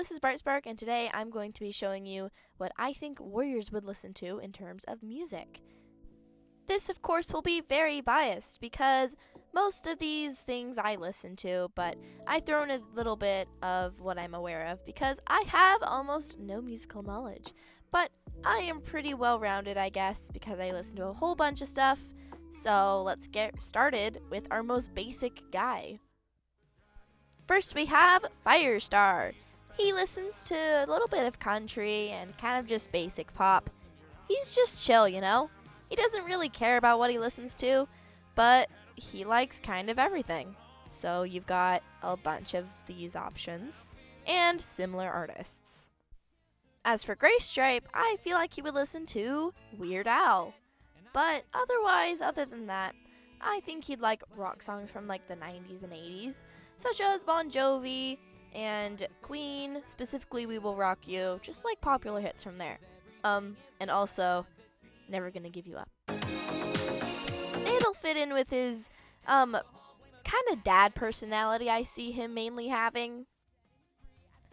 this is Bright Spark, and today I'm going to be showing you what I think warriors would listen to in terms of music. This, of course, will be very biased because most of these things I listen to, but I throw in a little bit of what I'm aware of because I have almost no musical knowledge. But I am pretty well rounded, I guess, because I listen to a whole bunch of stuff. So let's get started with our most basic guy. First, we have Firestar. He listens to a little bit of country and kind of just basic pop. He's just chill, you know? He doesn't really care about what he listens to, but he likes kind of everything. So you've got a bunch of these options and similar artists. As for Gray Stripe, I feel like he would listen to Weird Al. But other than that, I think he'd like rock songs from like the 90s and 80s, such as Bon Jovi and Queen, specifically We Will Rock You, just like popular hits from there. And also, Never Gonna Give You Up. It'll fit in with his, kind of dad personality I see him mainly having.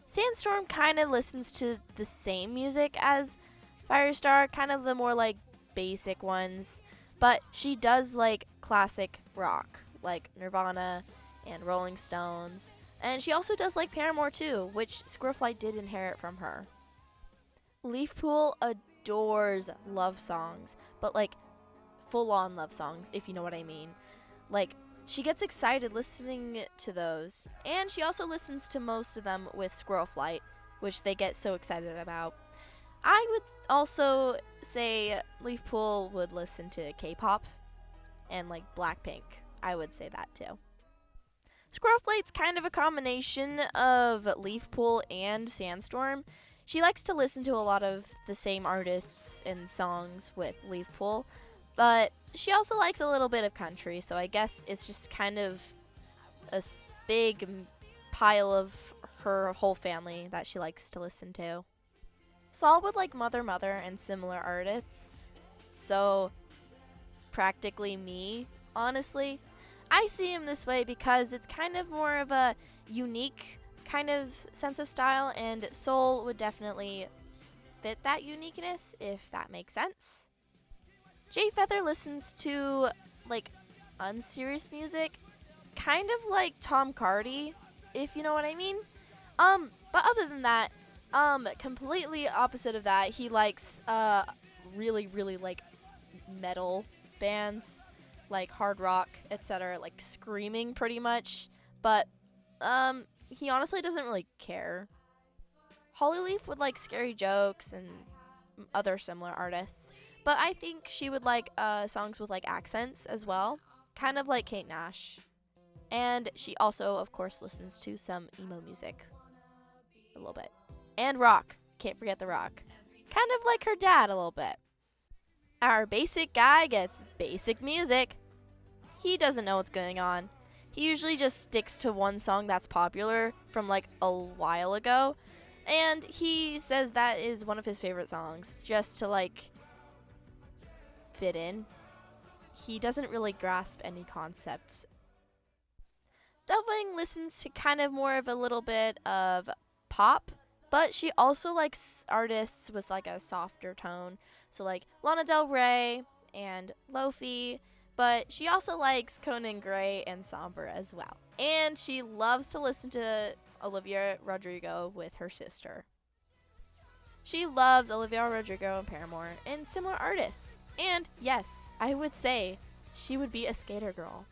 Sandstorm kind of listens to the same music as Firestar, kind of the more like basic ones, but she does like classic rock, like Nirvana and Rolling Stones, and she also does like Paramore too, which Squirrelflight did inherit from her. Leafpool adores love songs, but like full-on love songs, if you know what I mean. Like, she gets excited listening to those, and she also listens to most of them with Squirrelflight, which they get so excited about. I would also say Leafpool would listen to K-pop and like Blackpink. I would say that too. Squirrelflight's kind of a combination of Leafpool and Sandstorm. She likes to listen to a lot of the same artists and songs with Leafpool, but she also likes a little bit of country, so I guess it's just kind of a big pile of her whole family that she likes to listen to. Saul would like Mother Mother and similar artists, so practically me, honestly. I see him this way because it's kind of more of a unique kind of sense of style, and Soul would definitely fit that uniqueness, if that makes sense. Jay Feather listens to like unserious music, kind of like Tom Cardy, if you know what I mean. But other than that, completely opposite of that, he likes really like metal bands, like hard rock, etc., like screaming pretty much. But he honestly doesn't really care. Hollyleaf would like Scary Jokes and other similar artists, but I think she would like songs with like accents as well, kind of like Kate Nash. And she also, of course, listens to some emo music a little bit. And rock. Can't forget the rock. Kind of like her dad a little bit. Our basic guy gets basic music. He doesn't know what's going on. He usually just sticks to one song that's popular from like a while ago, and he says that is one of his favorite songs just to like fit in. He doesn't really grasp any concepts. Delving listens to kind of more of a little bit of pop, but she also likes artists with like a softer tone, so like Lana Del Rey and Lofi. But she also likes Conan Gray and Somber as well. And she loves to listen to Olivia Rodrigo with her sister. She loves Olivia Rodrigo and Paramore and similar artists. And yes, I would say she would be a skater girl.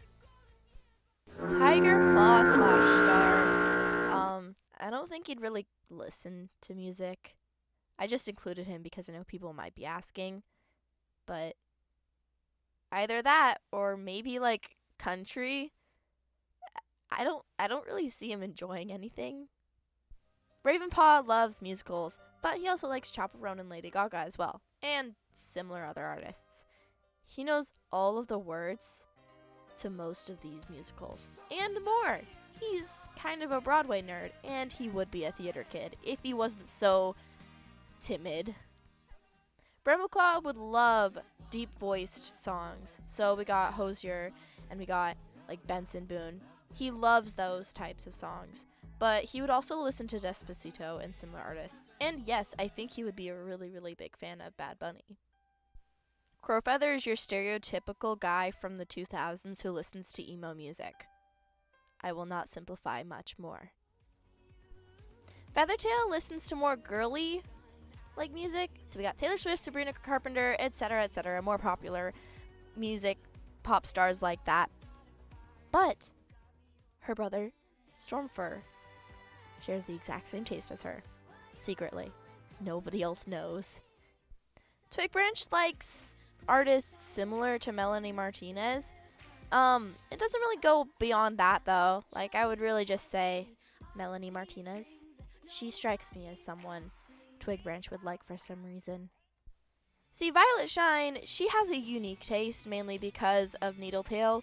Tiger Claw slash Star. I don't think he'd really listen to music. I just included him because I know people might be asking. But either that or maybe like country. I don't really see him enjoying anything. Ravenpaw loves musicals, but he also likes Chaperone and Lady Gaga as well, and similar other artists. He knows all of the words to most of these musicals and more. He's kind of a Broadway nerd, and he would be a theater kid if he wasn't so timid. Brambleclaw would love deep-voiced songs. So we got Hosier, and we got like Benson Boone. He loves those types of songs. But he would also listen to Despacito and similar artists. And yes, I think he would be a really, really big fan of Bad Bunny. Crowfeather is your stereotypical guy from the 2000s who listens to emo music. I will not simplify much more. Feathertail listens to more girly like music. So we got Taylor Swift, Sabrina Carpenter, etc., more popular music, pop stars like that. But her brother, Stormfur, shares the exact same taste as her. Secretly. Nobody else knows. Twig Branch likes artists similar to Melanie Martinez. It doesn't really go beyond that though. Like, I would really just say Melanie Martinez. She strikes me as someone Twig Branch would like for some reason. See, Violet Shine, she has a unique taste, mainly because of Needletail,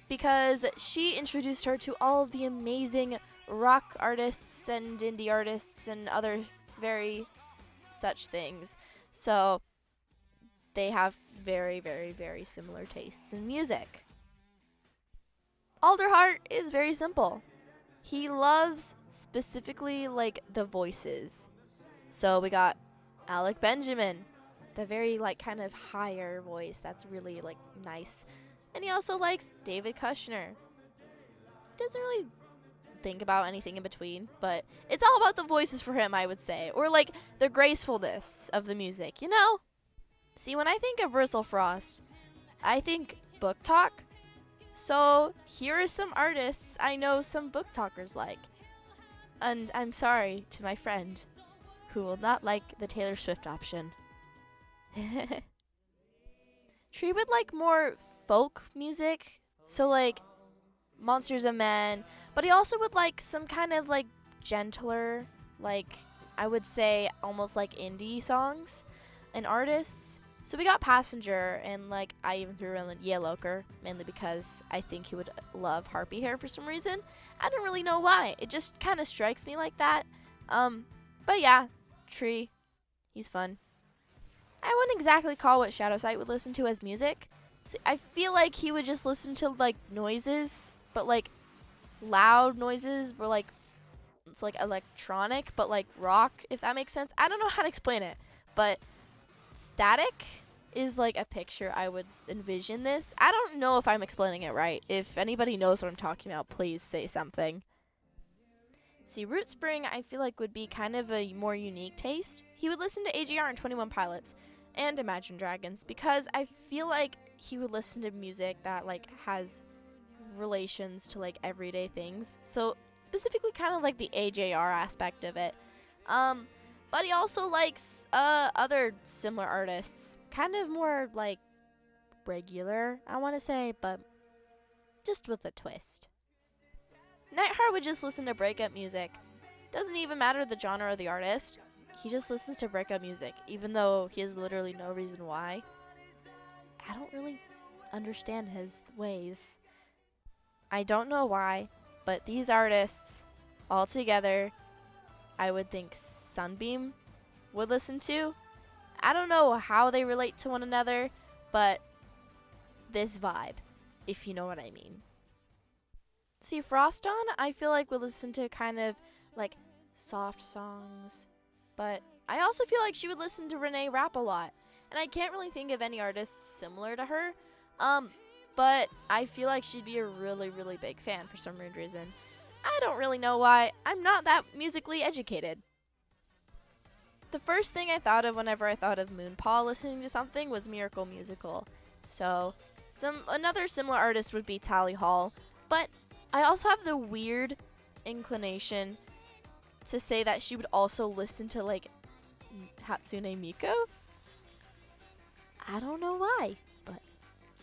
because she introduced her to all of the amazing rock artists and indie artists and other very such things. So they have very, very, very similar tastes in music. Alderheart is very simple. He loves specifically like the voices. So we got Alec Benjamin, the very like kind of higher voice that's really like nice. And he also likes David Kushner. He doesn't really think about anything in between, but it's all about the voices for him, I would say. Or like the gracefulness of the music, you know? See, when I think of Bristle Frost, I think book talk. So here are some artists I know some book talkers like. And I'm sorry to my friend who will not like the Taylor Swift option. Tree would like more folk music, so like Monsters of Men, but he also would like some kind of like gentler, like I would say almost like indie songs and artists. So we got Passenger, and like I even threw in Yellowker, mainly because I think he would love Harpy Hair for some reason. I don't really know why. It just kind of strikes me like that. But yeah, Tree, he's fun. I wouldn't exactly call what Shadowsight would listen to as music. See, I feel like he would just listen to like noises, but like loud noises, or like it's like electronic, but like rock, if that makes sense. I don't know how to explain it, but static is like a picture I would envision this. I don't know if I'm explaining it right. If anybody knows what I'm talking about, please say something. See, Root Spring I feel like would be kind of a more unique taste. He would listen to AJR and 21 Pilots and Imagine Dragons because I feel like he would listen to music that like has relations to like everyday things. So specifically kind of like the AJR aspect of it. But he also likes other similar artists. Kind of more like regular, I want to say, but just with a twist. Nightheart would just listen to breakup music. Doesn't even matter the genre or the artist. He just listens to breakup music, even though he has literally no reason why. I don't really understand his ways. I don't know why, but these artists all together, I would think Sunbeam would listen to. I don't know how they relate to one another, but this vibe, if you know what I mean. See, Froston, I feel like would listen to kind of like soft songs, but I also feel like she would listen to Renee rap a lot, and I can't really think of any artists similar to her, but I feel like she'd be a really, really big fan for some weird reason. I don't really know why. I'm not that musically educated. The first thing I thought of whenever I thought of Moonpaw listening to something was Miracle Musical. So, another similar artist would be Tally Hall, but I also have the weird inclination to say that she would also listen to like Hatsune Miku. I don't know why, but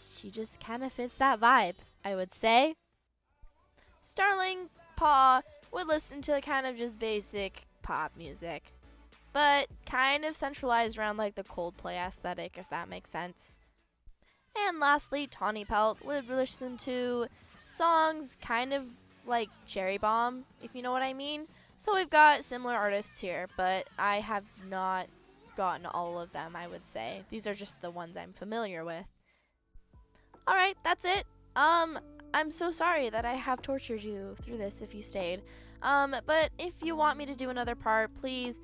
she just kind of fits that vibe, I would say. Starling Paw would listen to kind of just basic pop music, but kind of centralized around like the Coldplay aesthetic, if that makes sense. And lastly, Tawny Pelt would listen to songs kind of like Cherry Bomb, if you know what I mean. So we've got similar artists here, but I have not gotten all of them, I would say. These are just the ones I'm familiar with. Alright, that's it. I'm so sorry that I have tortured you through this if you stayed. But if you want me to do another part, please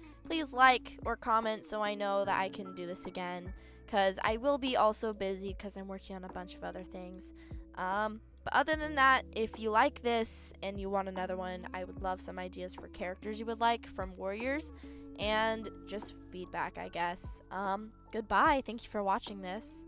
like or comment so I know that I can do this again. Because I will be also busy because I'm working on a bunch of other things. But other than that, if you like this and you want another one, I would love some ideas for characters you would like from Warriors. And just feedback, I guess. Goodbye. Thank you for watching this.